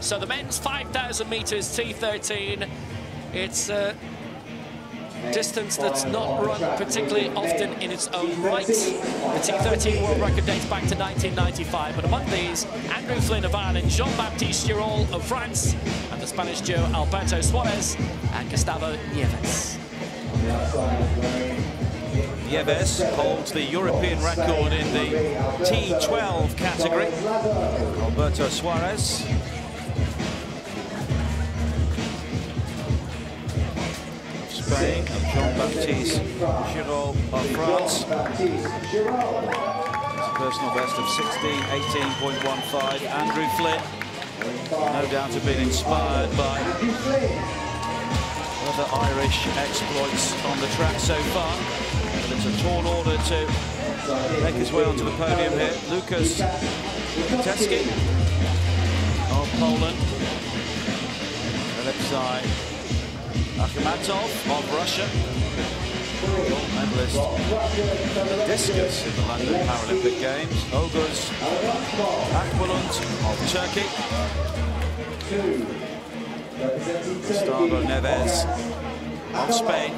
So the men's 5,000 meters T13, it's a distance that's not run particularly often in its own right. The T13 world record dates back to 1995, but among these, Andrew Flynn of Ireland, Jean-Baptiste CHIROL of France, and the Spanish duo Alberto SUAREZ and Gustavo NIEVES. NIEVES holds the European record in the T12 category. Alberto SUAREZ of Spain and Jean-Baptiste CHIROL of France. His personal best of 16:18.15. Andrew Flynn, no doubt have been inspired by other Irish exploits on the track so far. But it's a tall order to make his way onto the podium here. Lukasz WIETECKI of Poland. Alexey of Russia. Gold medalist discus in the London Paralympic Games. Oguz AKBULUT of Turkey. Gustavo NIEVES of Spain.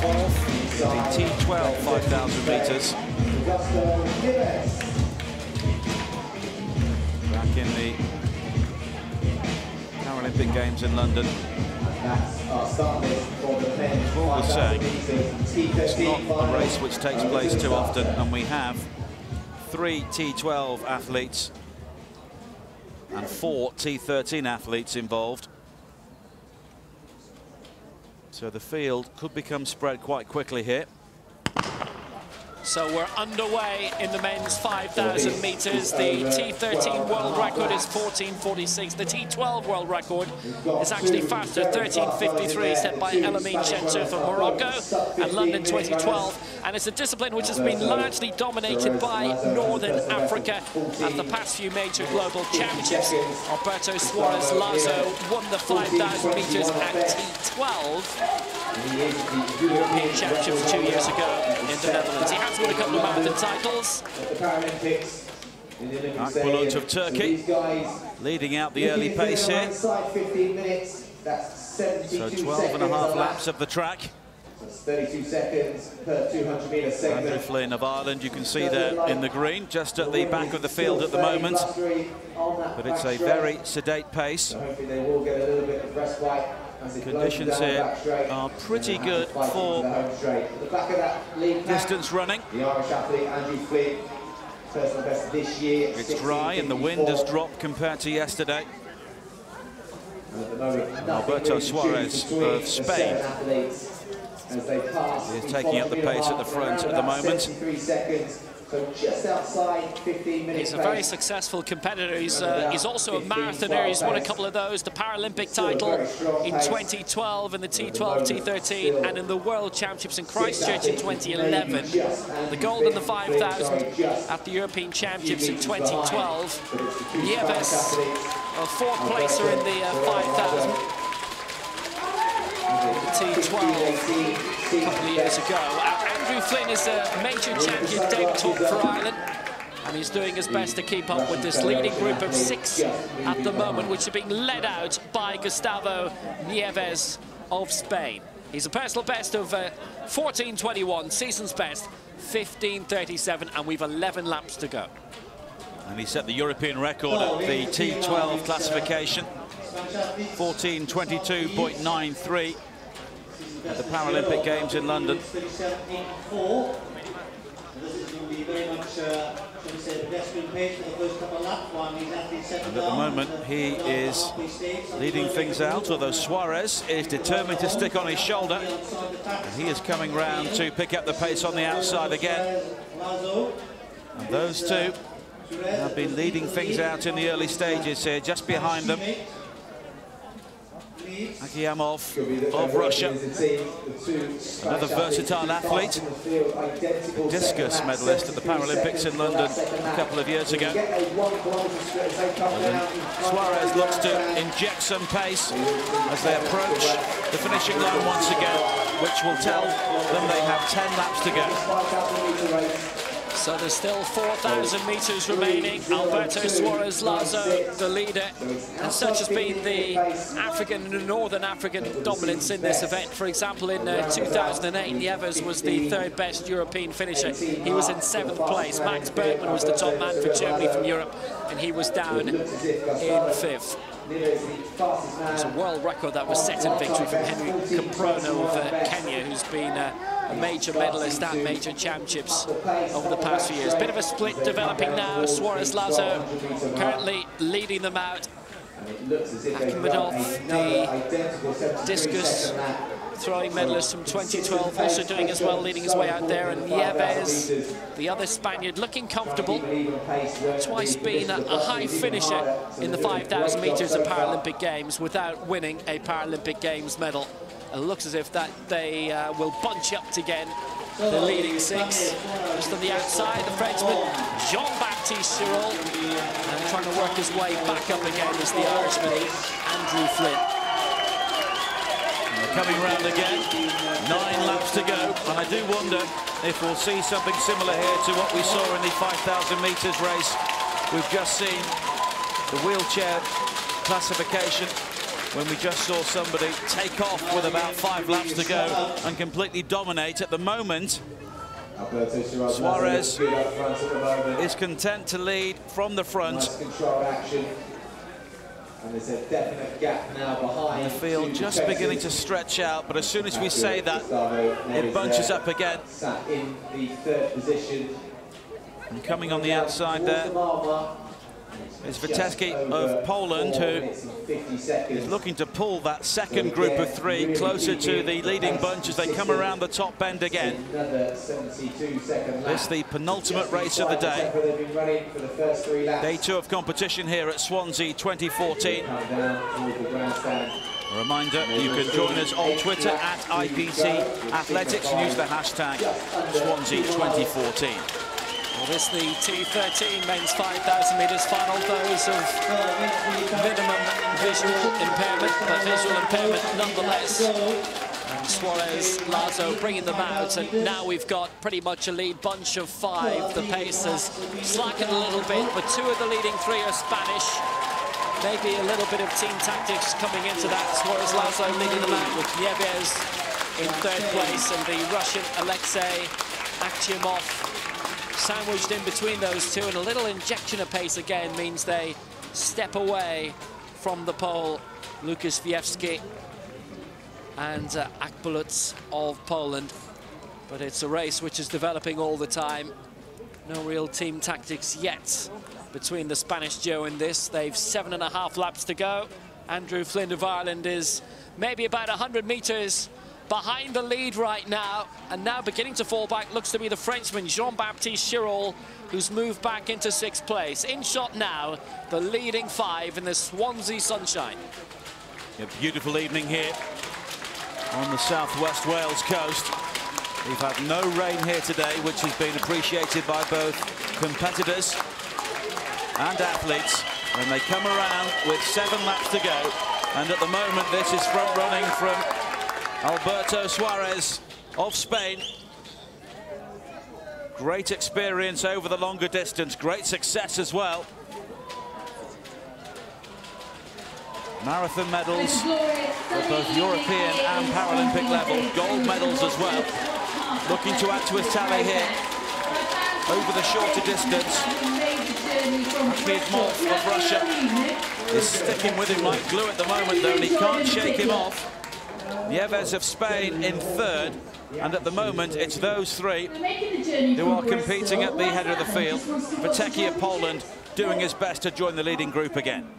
Fourth in the T12 5,000 meters. Back in the Paralympic Games in London. As Paul was saying, it's not a race which takes place too often, and we have 3 T12 athletes and 4 T13 athletes involved. So the field could become spread quite quickly here. So we're underway in the men's 5,000 meters. The T13 world record is 14:46. The T12 world record is actually faster, 13:53, set by Elamine Chentouf from Morocco at London 2012. And it's a discipline which has been largely dominated by Northern Africa at the past few major global championships. Alberto SUAREZ LASO won the 5,000 meters at T12. European Championships 2 years ago in the Netherlands. He has won a couple of marathon titles. AKBULUT of Turkey leading out the early pace here. So 12.5 laps of the track. 32 seconds per 200 meter segment. Andrew Flynn of Ireland, you can see there in the green, just at the back of the field at the moment. But it's a very sedate pace. Hopefully they will get a little bit of respite. Conditions here are pretty good for distance running. The Irish athlete Andrew Flynn, personal best this year. It's dry and the wind has dropped compared to yesterday. Alberto SUAREZ of Spain is taking up the pace at the front at the moment. So just outside 15 minutes. He's a very successful competitor. He's also a marathoner. He's won a couple of those. The Paralympic title in 2012 in the T12, T13, and in the World Championships in Christchurch in 2011. The gold in the 5,000 at the European Championships in 2012. NIEVES, a fourth placer in the 5,000. The T12 a couple of years ago. Andrew Flynn is a major champion debutant for Ireland, and he's doing his best to keep up with this leading group of 6 at the moment, which are being led out by Gustavo NIEVES of Spain. He's a personal best of 14:21, season's best 15:37, and we've 11 laps to go. And he set the European record at the T12 classification, 14:22.93. at the Paralympic Games in London. And at the moment he is leading things out, although SUAREZ is determined to stick on his shoulder. And he is coming round to pick up the pace on the outside again. And those two have been leading things out in the early stages here. Just behind them, AKHTYAMOV of Russia, another versatile athlete, a discus medalist at the Paralympics in London a couple of years ago. SUAREZ looks to inject some pace as they approach the finishing line once again, which will tell them they have 10 laps to go. So there's still 4,000 meters remaining. Alberto SUAREZ LASO, the leader, and such has been the African and Northern African dominance in this event. For example, in 2008, NIEVES was the third best European finisher. He was in 7th place. Max Bergman was the top man for Germany from Europe, and he was down in 5th. It's a world record that was set in victory from Henry Kiprono of Kenya, who's been a major medalist at major championships over the past few years. Bit of a split developing now. SUAREZ LASO currently leading them out. AKBULUT, the discus throwing medalist from 2012, also doing as well, leading his way out there. And NIEVES, the other Spaniard, looking comfortable. Twice been a high finisher in the 5,000 meters of Paralympic Games without winning a Paralympic Games medal. It looks as if that they will bunch up again. The leading 6, just on the outside, the Frenchman Jean-Baptiste CHIROL, and trying to work his way back up again is the Irishman FLYNN. Coming round again, 9 laps to go, and I do wonder if we'll see something similar here to what we saw in the 5,000 meters race. We've just seen the wheelchair classification, when we just saw somebody take off with about 5 laps to go and completely dominate. At the moment, SUAREZ is content to lead from the front. And there's a definite gap now behind. The field just beginning to stretch out, but as soon as we say that, it bunches up again. Sat in the 3rd position. And coming on the outside there is WIETECKI of Poland, who is looking to pull that second group of 3 closer to the leading bunch as they come around the top bend again. This is the penultimate race of the day. Day 2 of competition here at Swansea 2014. A reminder, you can join us on Twitter at IPC Athletics and use the hashtag Swansea 2014. Well, this is the T13 men's 5,000 metres final. Those of minimum visual impairment, but visual impairment nonetheless. And SUAREZ LASO bringing them out, and now we've got pretty much a lead bunch of 5. The pace has slackened a little bit, but 2 of the leading 3 are Spanish. Maybe a little bit of team tactics coming into that. SUAREZ LASO leading them out with NIEVES in 3rd place, and the Russian Alexey AKHTYAMOV sandwiched in between those 2, and a little injection of pace again means they step away from the pole. Lukasz and AKBULUT of Poland. But it's a race which is developing all the time. No real team tactics yet between the Spanish duo in this. They've 7.5 laps to go. Andrew Flynn of Ireland is maybe about 100 meters behind the lead right now, and now beginning to fall back looks to be the Frenchman Jean-Baptiste CHIROL, who's moved back into 6th place. In shot now, the leading 5 in the Swansea sunshine. A beautiful evening here on the southwest Wales coast. We've had no rain here today, which has been appreciated by both competitors and athletes. And they come around with 7 laps to go, and at the moment this is front running from Alberto SUAREZ of Spain. Great experience over the longer distance, great success as well. Marathon medals at both European and Paralympic level, gold medals as well. Looking to add to his tally here over the shorter distance. AKHTYAMOV of Russia is sticking with him like glue at the moment though, and he can't shake him off. NIEVES of Spain in 3rd, and at the moment it's those 3 who are competing at the head of the field. WIETECKI of Poland doing his best to join the leading group again.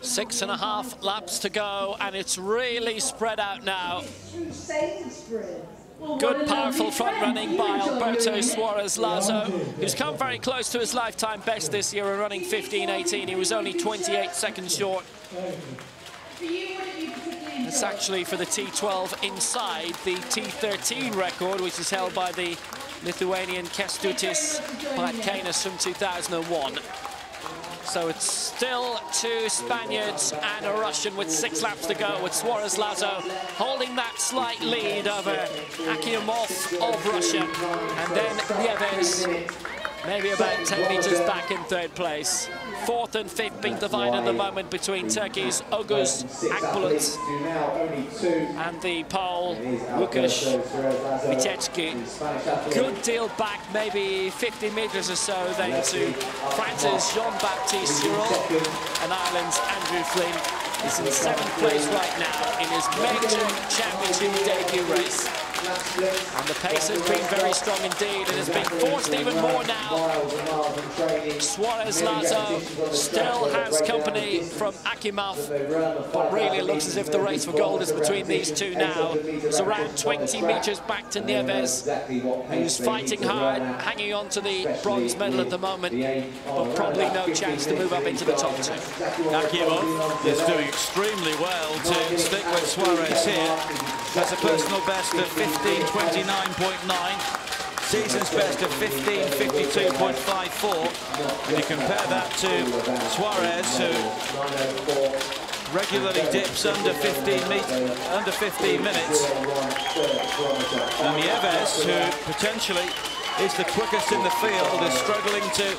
6.5 laps to go, and it's really spread out now. Good, powerful front running by Alberto SUAREZ LASO, who's come very close to his lifetime best this year and running 15:18. He was only 28 seconds short. It's actually for the T12 inside the T13 record, which is held by the Lithuanian Kęstutis Patkainis from 2001. So it's still 2 Spaniards and a Russian with 6 laps to go, with SUAREZ LASO holding that slight lead over AKHTYAMOV of Russia. And then NIEVES maybe about 10 meters back in third place. Fourth and fifth being divided at the moment between Turkey's Oguz, AKBULUT, and the Pole, Lukasz, WIETECKI. Good deal back, maybe 50 meters or so, then to France's Jean-Baptiste, CHIROL, and Ireland's Andrew Flynn. He's in 7th place right now in his major championship debut race. And the pace has been very strong indeed. It has been forced even more now. SUAREZ LASO still has company from AKHTYAMOV, but really it looks as if the race for gold is between these two now. It's around 20 meters back to NIEVES, who's fighting hard, hanging on to the bronze medal at the moment, but probably no chance to move up into the top two. AKHTYAMOV is doing extremely well to stick with SUAREZ here. Has a personal best of 15:29.9. Season's best of 15:52.54. When you compare that to SUAREZ, who regularly dips under 15 minutes, and NIEVES, who potentially is the quickest in the field, is struggling to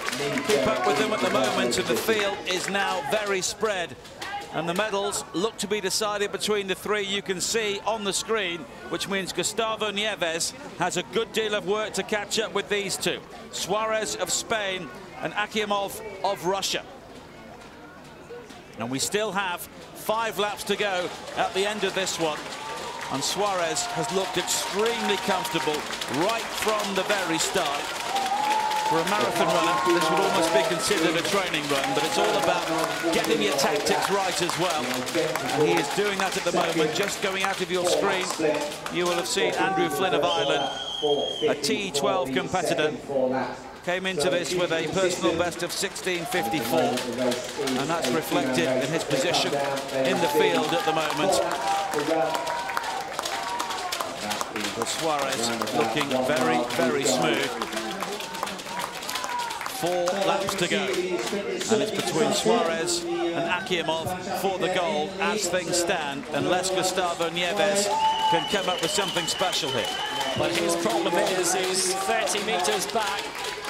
keep up with them at the moment, and the field is now very spread. And the medals look to be decided between the three you can see on the screen, which means Gustavo NIEVES has a good deal of work to catch up with these two. SUAREZ of Spain and AKHTYAMOV of Russia. And we still have 5 laps to go at the end of this one. And SUAREZ has looked extremely comfortable right from the very start. For a marathon runner, this would almost be considered a training run, but it's all about getting your tactics right as well. And he is doing that at the moment. Just going out of your screen, you will have seen Andrew Flynn of Ireland, a T12 competitor, came into this with a personal best of 16:54, and that's reflected in his position in the field at the moment. But SUAREZ looking very, very smooth. 4 laps to go, and it's between SUAREZ and AKHTYAMOV for the gold as things stand, unless Gustavo NIEVES can come up with something special here. But his problem is he's 30 meters back,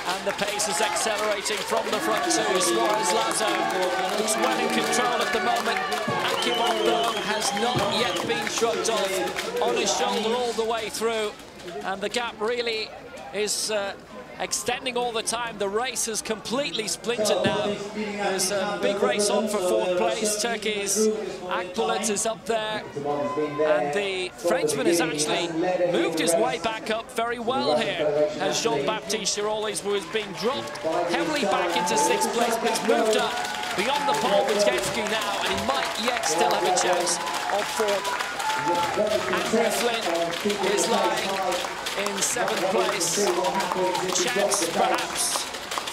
and the pace is accelerating from the front two. SUAREZ LASO is well in control at the moment. AKHTYAMOV, though, has not yet been shrugged off, on his shoulder all the way through, and the gap really is extending all the time. The race is completely splintered now. There's a big race on for 4th place. Turkey's AKBULUT is up there, and the Frenchman has actually moved his way back up very well here, as Jean-Baptiste CHIROL was being dropped heavily back into 6th place, but he's moved up beyond the pole with WIETECKI now, and he might yet still have a chance of 4th. Andrew Flynn is lying in 7th place. Chance perhaps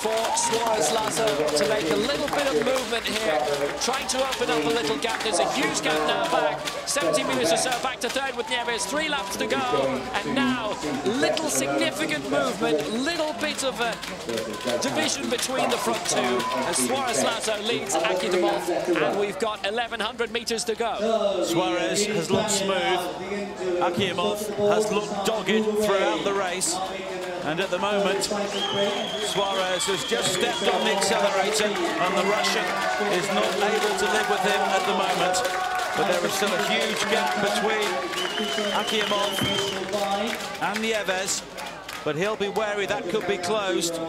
for SUAREZ LASO to make a little bit of movement here, trying to open up a little gap. There's a huge gap now back, 70 meters or so back to 3rd with NIEVES, 3 laps to go, and now little significant movement, little bit of a division between the front two as SUAREZ LASO leads AKHTYAMOV, and we've got 1100 meters to go. SUAREZ has looked smooth, AKHTYAMOV has looked dogged throughout the race, and at the moment SUAREZ has just stepped on the accelerator, and the Russian is not able to live with him at the moment. But there is still a huge gap between AKHTYAMOV and NIEVES, but he'll be wary that could be closed.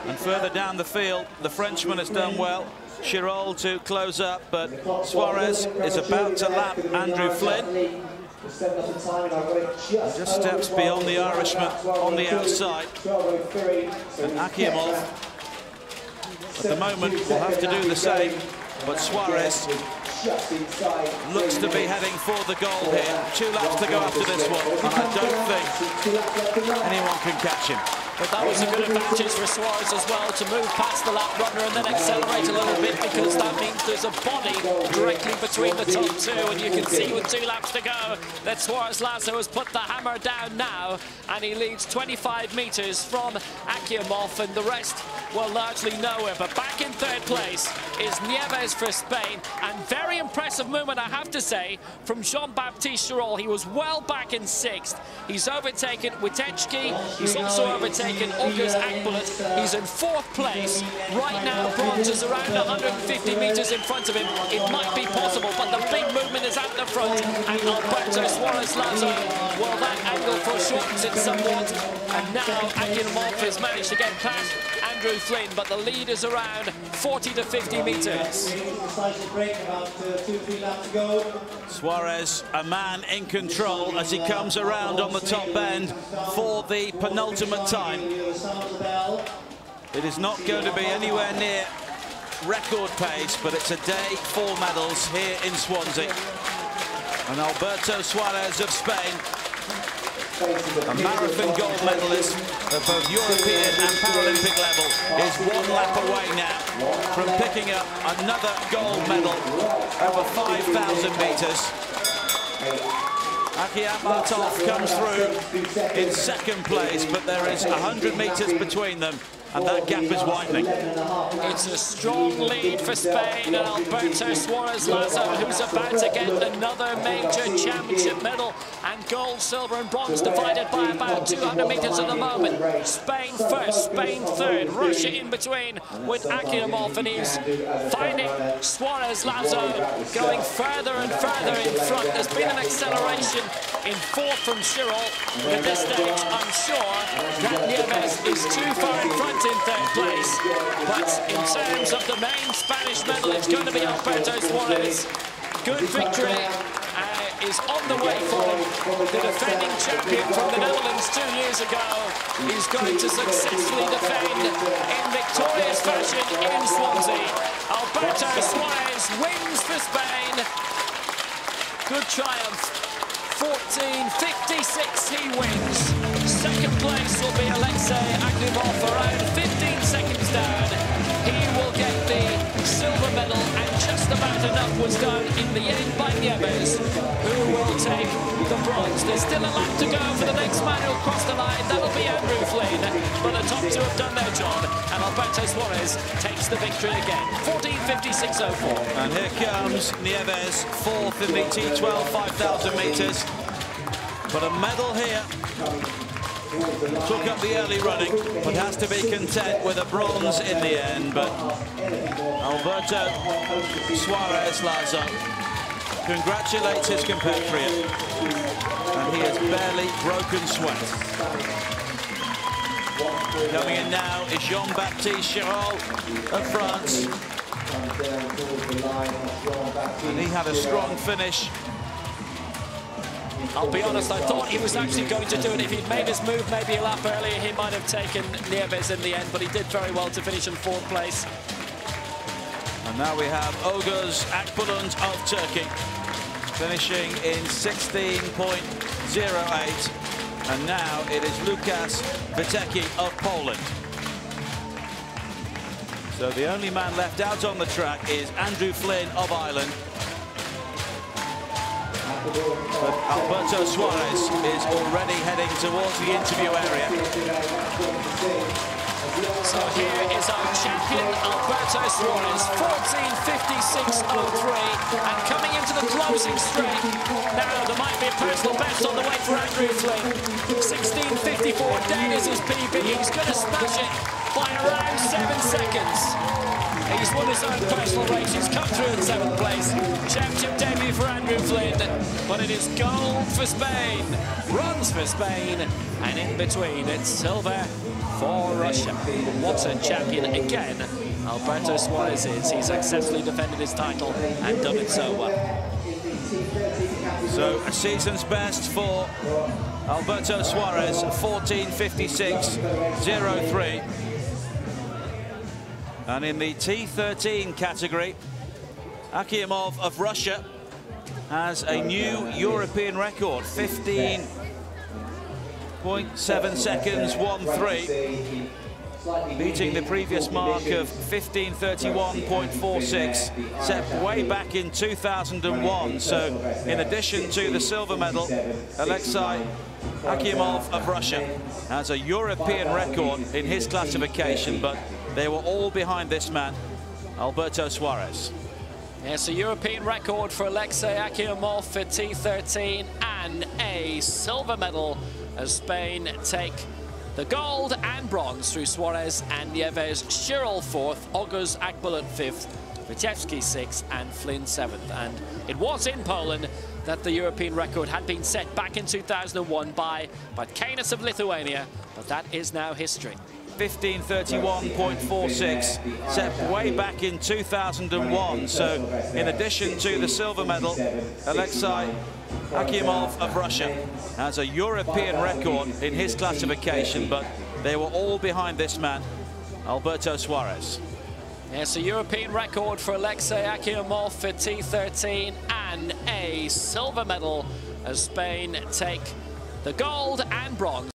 And further down the field, the Frenchman has done well, CHIROL to close up, but SUAREZ is about to lap Andrew Flynn. Just steps beyond the Irishman on the outside. And AKHTYAMOV at the moment will have to do the same, but SUAREZ looks to be heading for the goal here. 2 laps to go after this one, and I don't think anyone can catch him. But that was a good advantage for SUAREZ as well, to move past the lap runner and then accelerate a little bit, because that means there's a body directly between the top two, and you can see with 2 laps to go that SUAREZ LASO has put the hammer down now, and he leads 25 meters from AKHTYAMOV, and the rest well, largely nowhere. But back in third place is NIEVES for Spain. And very impressive movement, I have to say, from Jean-Baptiste CHIROL. He was well back in sixth. He's overtaken WIETECKI. He's also overtaken Oguz AKBULUT. He's in fourth place. Right now, bronze is around 150 meters in front of him. It might be possible, but the big movement is at the front. And Alberto SUAREZ LASO, well, that angle foreshortens it somewhat. And now AKHTYAMOV has managed to get past Andrew Flynn, but the lead is around 40 to 50 meters. SUAREZ, a man in control as he comes around on the top end for the penultimate time. It is not going to be anywhere near record pace, but it's a day for medals here in Swansea. And Alberto SUAREZ of Spain, a marathon gold medalist at both European and Paralympic level, is 1 lap away now from picking up another gold medal over 5,000 meters. AKHTYAMOV comes through in second place, but there is 100 meters between them, and that gap is widening. It's a strong lead for Spain and Alberto SUAREZ LASO, who's about to get another major championship medal, and gold, silver and bronze divided by about 200 meters at the moment. Spain first, Spain third, Russia in between with AKHTYAMOV, and he's finding SUAREZ LASO going further and further in front. There's been an acceleration in fourth from CHIROL, but at this stage I'm sure that NIEVES is too far in front in third place. But in terms of the main Spanish medal, it's going to be Alberto SUAREZ. Good victory is on the way for him. The defending champion from the Netherlands 2 years ago is going to successfully defend in victorious fashion in Swansea. Alberto SUAREZ wins for Spain. Good triumph. 14.56 he wins. Second place will be Alexey around 15 seconds down. He will get the silver medal, and just about enough was done in the end by NIEVES, who will take the bronze. There's still a lap to go for the next man who'll cross the line. That'll be Andrew Flynn, but the top two have done their job, and Alberto SUAREZ takes the victory again. 14.56.04. And here comes NIEVES, fourth in the T12 5,000 meters. But a medal here. Took up the early running, but has to be content with a bronze in the end. But Alberto SUAREZ LASO congratulates his compatriot, and he has barely broken sweat. Coming in now is Jean-Baptiste CHIROL of France, and he had a strong finish. I'll be honest, I thought he was actually going to do it. If he'd made his move maybe a lap earlier, he might have taken NIEVES in the end, but he did very well to finish in fourth place. And now we have Oguz AKBULUT of Turkey, finishing in 16.08. And now it is Lukasz WIETECKI of Poland. So the only man left out on the track is Andrew Flynn of Ireland. But Alberto SUAREZ is already heading towards the interview area. So here is our champion, Alberto SUAREZ, 14.56.03, and coming into the closing straight. Now there might be a personal best on the way for Andrew Flynn. 16.54, down is his PB. He's going to smash it by around 7 seconds. He's won his own personal race. He's come through in seventh place. Championship debut for Andrew Flynn, but it is gold for Spain, bronze for Spain, and in between it's silver for Russia. What a champion again Alberto SUAREZ is. He successfully defended his title and done it so well. So a season's best for Alberto SUAREZ, 14.56.03. And in the T13 category, AKHTYAMOV of Russia has a new European record, 15.7 seconds, 1.3, beating the previous mark of 15.31.46, set way back in 2001. So in addition to the silver medal, Alexey AKHTYAMOV of Russia has a European record in his classification, but they were all behind this man, Alberto SUAREZ. Yes, a European record for Alexey AKHTYAMOV for T13 and a silver medal as Spain take the gold and bronze through SUAREZ and NIEVES. CHIROL 4th, Oguz AKBULUT 5th, WIETECKI 6th and FLYNN 7th. And it was in Poland that the European record had been set back in 2001 by Canis of Lithuania, but that is now history. 15:31.46, set way back in 2001. So in addition to the silver medal, Alexey AKHTYAMOV of Russia has a European record in his classification, but they were all behind this man, Alberto SUAREZ. Yes, a European record for Alexey AKHTYAMOV for T13 and a silver medal as Spain take the gold and bronze.